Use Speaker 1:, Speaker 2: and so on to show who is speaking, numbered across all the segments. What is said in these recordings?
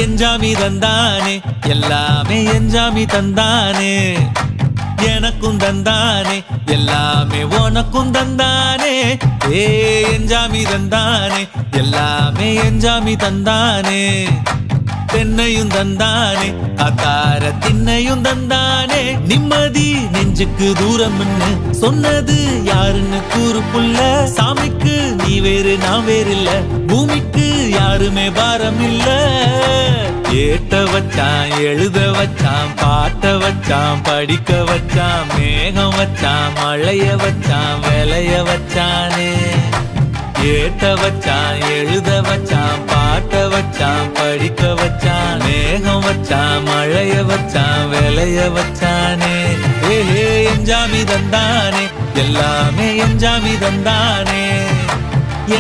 Speaker 1: என்ஜாமி தந்தானே எல்லாமே என்ஜாமி தந்தானே எனக்கும் தந்தானே எல்லாமே உனக்கும் தந்தானே ஏ என்ஜாமி தந்தானே எல்லாமே என்ஜாமி தந்தானே தென்னையும் தந்தானே காத்தார திண்ணையும் தந்தானே நிம்மதி நெஞ்சுக்கு தூரம்னு சொன்னது யாருன்னு கூறு புள்ள சாமிக்கு நீ வேறு நான் வேறு இல்ல பூமிக்கு யாருமே பாரம் இல்ல ஏட்ட வச்சான் எழுத வச்சான் பாட்ட வச்சான் படிக்க வச்சான் மேகம் வச்சான் மழைய வச்சான் விளைய வச்சானே ஏட்ட வச்சான் எழுத வச்சான் பாட்ட வச்சான் படிக்க வச்சான் மேகம் வச்சான் மழைய வச்சான் விளைய வச்சானே ஏஹே என்ஜாமி தந்தானே எல்லாமே என்ஜாமி தந்தானே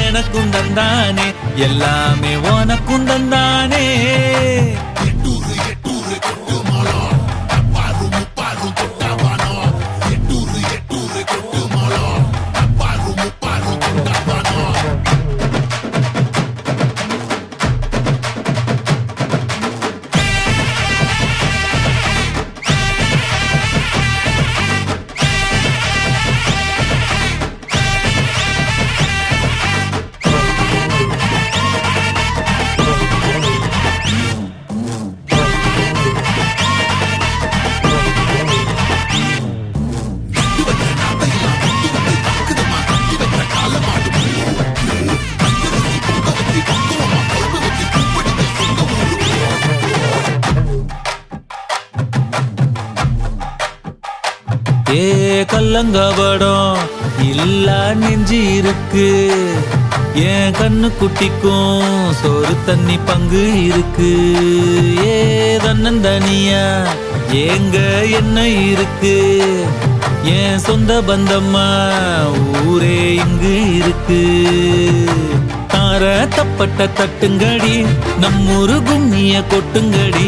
Speaker 1: எனக்கும் தந்தானே எல்லாமே உனக்கும் தந்தானே ஏ கல்லங்கபடம் இல்ல நெஞ்சு இருக்கு என் கண்ணு குட்டிக்கும் சோறு தண்ணி பங்கு இருக்கு ஏ தன்னந்தனியா ஏங்க என்ன இருக்கு என் சொந்த பந்தம்மா ஊரே இங்கு இருக்கு தார தப்பட்ட தட்டுங்கடி நம்மூரு கும்மிய கொட்டுங்கடி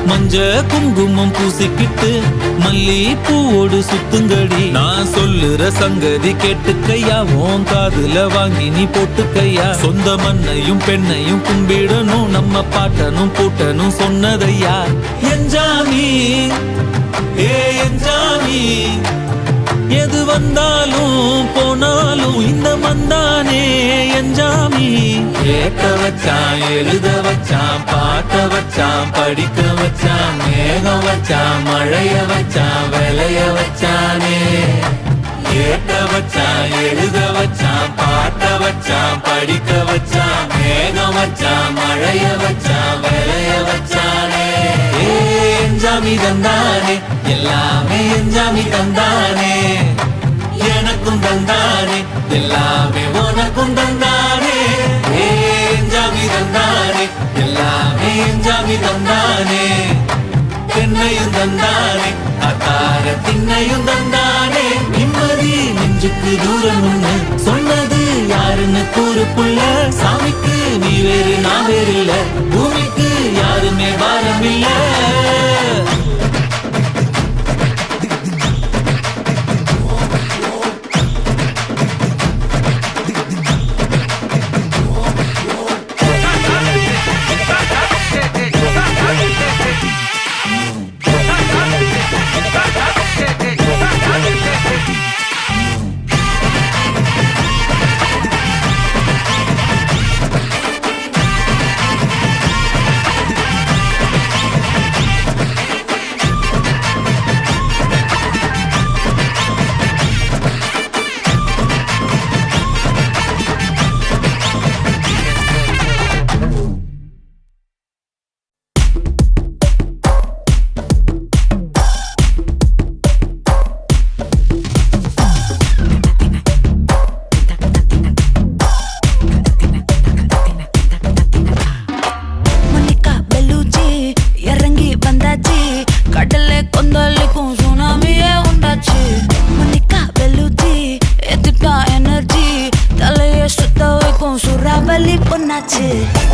Speaker 1: மஞ்ச குங்குமம் பூசிக்கிட்டு மல்லி பூவோடு சுத்துங்கடி நான் சொல்லுற சங்கதி கேட்டுக்கையா உன் காதுல வாங்கி நீ போட்டுக்கையா சொந்த மண்ணையும் பெண்ணையும் கும்பிடணும் நம்ம பாட்டனும் பூட்டனும் சொன்னதையா என்ஜாமி ஏ என்ஜாமி எது வந்தாலும் போனாலும் இந்த மந்தானே என்ஜாமி கேட்க வச்சான் எழுத வச்சான் பாட்ட வச்சான் படிக்க வச்சான் மேகம் வச்சான் மழைய வச்சான் விளைய வச்சானே கேட்க வச்சான் எழுத வச்சான் பாட்ட வச்சான் படிக்க வச்சான் மேகம் வச்சான் மழைய வச்சான் விளைய வச்சானே என்ஜாமி தந்தானே எல்லாமே என்ஜாமி தந்தானே எனக்கும் தந்தானே எல்லாமே உனக்கும் தந்தானே என்ஜாமி தந்தானே எல்லாமே என்ஜாமி தந்தானே தென்னையும் தந்தானே காத்தார திண்ணையும் தந்தானே நிம்மதி நெஞ்சுக்கு தூரம்னு சொன்னது யாருன்னு கூறு புள்ள சாமிக்கு நீ வேறு நான் வேறு இல்ல பூமிக்கு யாருமே பாரம் இல்ல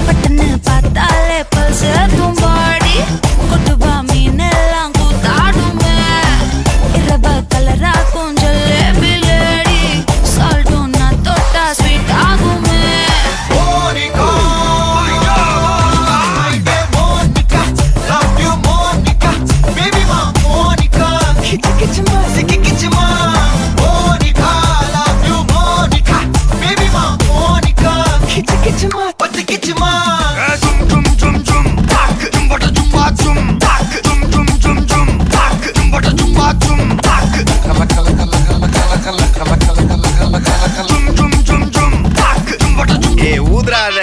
Speaker 2: பட்டன்னு பார்த்தாலே பல்ஸ் தும்பாடி கொட்டுபா மீன் எல்லாம் கூத்தாடுமே இரவ கலரா கொஞ்சம் லேடி சால்ட்டும் நான் தொட்டா ஸ்வீட் ஆகுமே
Speaker 3: Monica, ஏ ஊதுறாத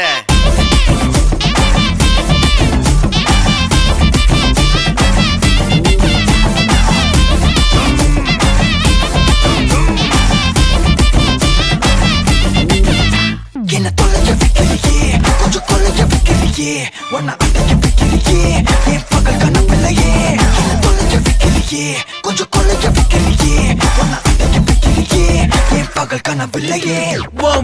Speaker 4: என்ன தொலைய வைக்கிறியே கொஞ்சம் கொலைய வைக்கிறியே உன்னை அடைய வைக்கிறியே என் பகல் கனவில்லையே என்ன தொலைய வைக்கிறியே கொஞ்சம் கொலைய வைக்கிறியே உன்னை அடைய வைக்கிறியே என் பகல் கனவில்லையே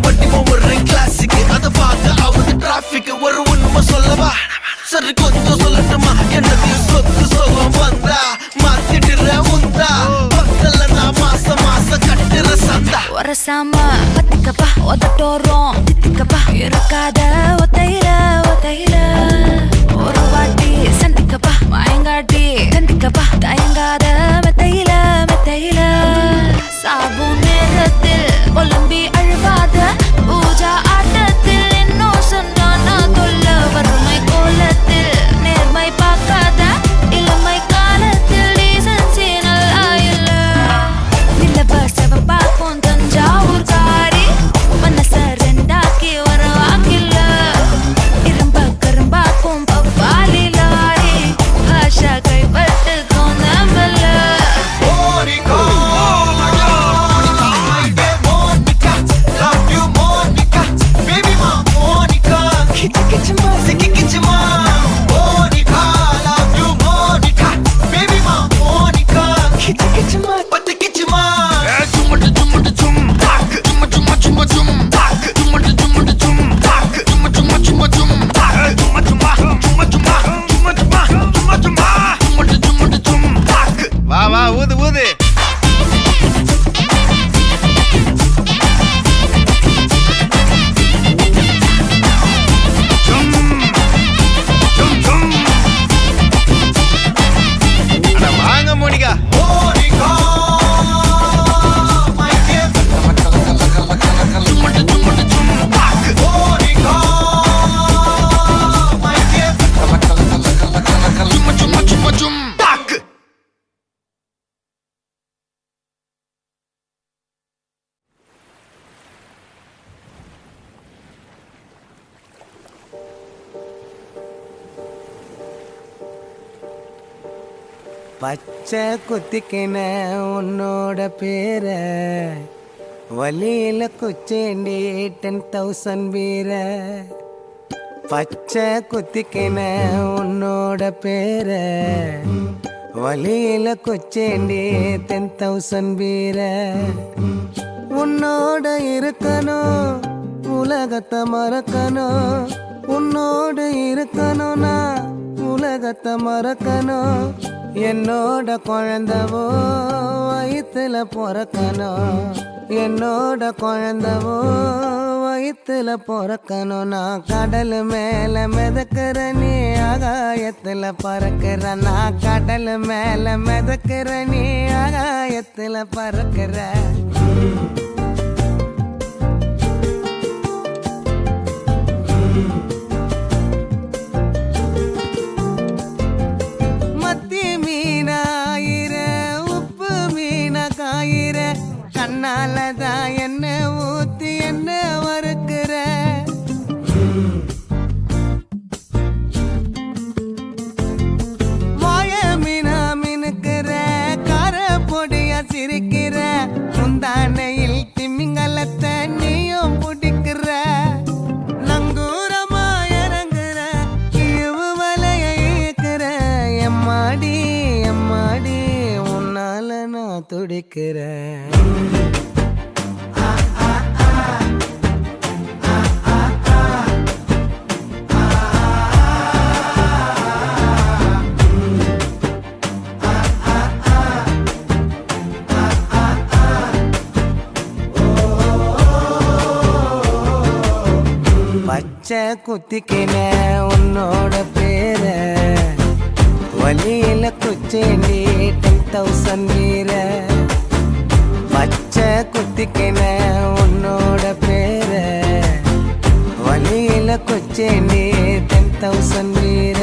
Speaker 3: வண்டி ஒரு கிளாஸுக்கு அதை பார்க்க ஆகுது டிராபிக் ஒரு உண்மை சொல்லவா சரி கொஞ்சம் சொல்லட்டுமா என்னது சொத்து சொகம் வந்தா மாத்திடுற உந்தா பக்கத்துல நான் மாசம் கட்டுற சந்தா
Speaker 2: ஒரசாம பத்திக்கப்பா ஒதட்டோரம் தித்திக்கப்பா இருக்காத ஒத்தையில ஒத்தையில ஒரு வாட்டி சந்திக்கப்பா மயங்காட்டி சந்திக்கப்பா தயங்காத மெத்தையில மெத்தையில சாபு நேரத்தில் ஒலும்பி அழுவாத பூஜா ஆட்டத்தில் இன்னும் சொன்னானா தொல்ல வறுமை கோலத்தில் நேர்மை பார்க்காத இளமை காலத்தில் டீசன்சி நல்லா இல்ல நிலவ செவப்பாக்கும் தஞ்சாவூர் காரி மனச ரெண்டாக்கி வரவாக்கில்ல இரும்ப கரும்பாக்கும் பப்பாலி லாரி பாஷா கைப்பட்டுக்கும் நம்பல
Speaker 3: வா வா ஊது ஊது அட வாங்க மோனிகா
Speaker 5: பச்சை குத்திக்கின உன்னோட பேர வலியில குச்சேண்டி 10,000 வீர பச்சை குத்திக்கின உன்னோட பேர வலியில குச்சேண்டி 10,000 வீர உன்னோட இருக்கணும் உலகத்தை மறக்கணும் உன்னோடு இருக்கணும்னா உலகத்தை மறக்கணும் என்னோட குழந்தவோ வயிற்றுல பிறக்கணும் என்னோட குழந்தவோ வயிற்றுல பிறக்கணும் நான் கடல் மேல மிதக்கிற நீ ஆகாயத்துல பறக்கிற நான் கடல் மேல மிதக்கிற நீ ஆகாயத்துல பறக்கிற கண்ணாலதான் என்ன ஊத்தி என்ன வறுக்கிற வாய மீனா மினுக்கிற கார பொடியா சிரிக்கிற முந்தானையில் திமிங்கலத்தை நீயும் பிடிக்கிற நங்கூரமா இறங்குற இழுவு வலைய இழுக்கிற எம்மாடி எம்மாடி உன்னால நான் துடிக்கிறேன் பச்சை குத்திக்கின உன்னோட பேர வலியில குச்சேண்டி 10,000 வீர பச்சை குத்திக்கின உன்னோட பேர வலியில குச்சேண்டி 10,000 வீர